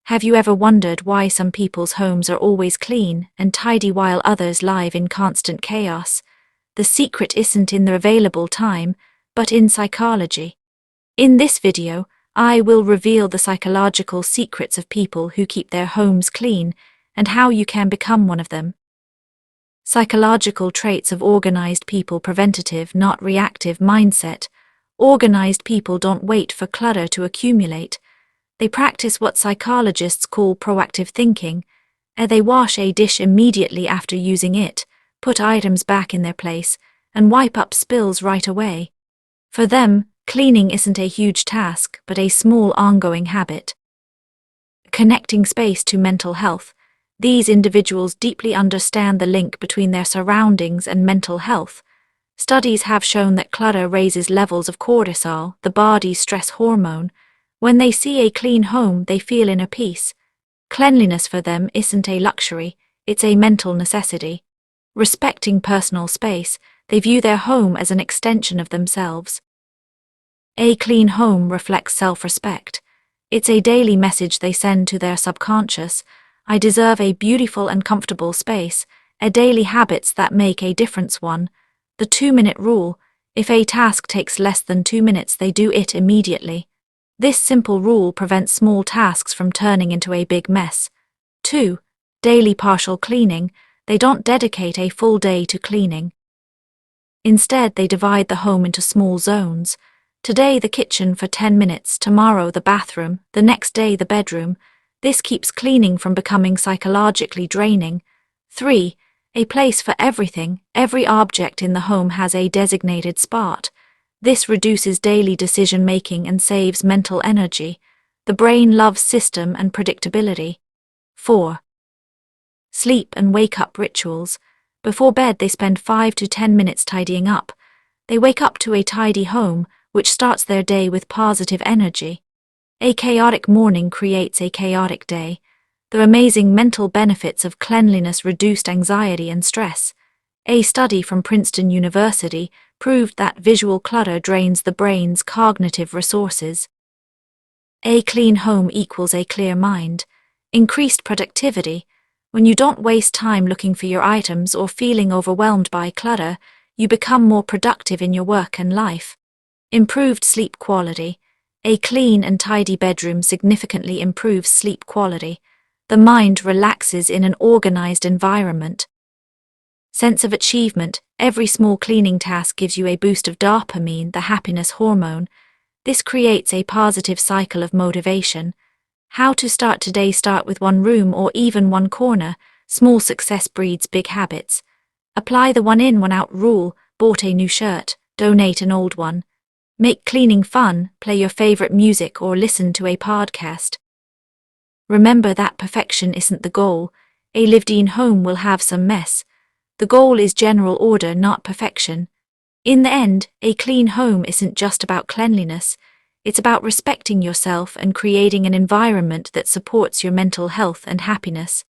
Have you ever wondered why some people's homes are always clean and tidy while others live in constant chaos? The secret isn't in the available time, but in psychology. In this video, I will reveal the psychological secrets of people who keep their homes clean and how you can become one of them. Psychological traits of organized people: preventative, not reactive mindset. Organized people don't wait for clutter to accumulate. They practice what psychologists call proactive thinking. They wash a dish immediately after using it, put items back in their place, and wipe up spills right away. For them, cleaning isn't a huge task, but a small ongoing habit. Connecting space to mental health. These individuals deeply understand the link between their surroundings and mental health. Studies have shown that clutter raises levels of cortisol, the body's stress hormone. When they see a clean home, they feel inner peace. Cleanliness for them isn't a luxury, it's a mental necessity. Respecting personal space, they view their home as an extension of themselves. A clean home reflects self-respect. It's a daily message they send to their subconscious: I deserve a beautiful and comfortable space. Daily habits that make a difference. 1. The 2-minute rule. If a task takes less than 2 minutes, they do it immediately. This simple rule prevents small tasks from turning into a big mess. 2. Daily partial cleaning. They don't dedicate a full day to cleaning. Instead, they divide the home into small zones. Today the kitchen for 10 minutes, tomorrow the bathroom, the next day the bedroom. This keeps cleaning from becoming psychologically draining. 3. A place for everything. Every object in the home has a designated spot. This reduces daily decision-making and saves mental energy. The brain loves system and predictability. 4. Sleep and wake-up rituals. Before bed, they spend 5 to 10 minutes tidying up. They wake up to a tidy home, which starts their day with positive energy. A chaotic morning creates a chaotic day. The amazing mental benefits of cleanliness: reduced anxiety and stress. A study from Princeton University proved that visual clutter drains the brain's cognitive resources. A clean home equals a clear mind. Increased productivity. When you don't waste time looking for your items or feeling overwhelmed by clutter, you become more productive in your work and life. Improved sleep quality. A clean and tidy bedroom significantly improves sleep quality. The mind relaxes in an organized environment. Sense of achievement. Every small cleaning task gives you a boost of dopamine, the happiness hormone. This creates a positive cycle of motivation. How to start today? Start with one room or even one corner. Small success breeds big habits. Apply the one in, one out rule. Bought a new shirt, donate an old one. Make cleaning fun. Play your favorite music or listen to a podcast. Remember that perfection isn't the goal. A lived-in home will have some mess. The goal is general order, not perfection. In the end, a clean home isn't just about cleanliness. It's about respecting yourself and creating an environment that supports your mental health and happiness.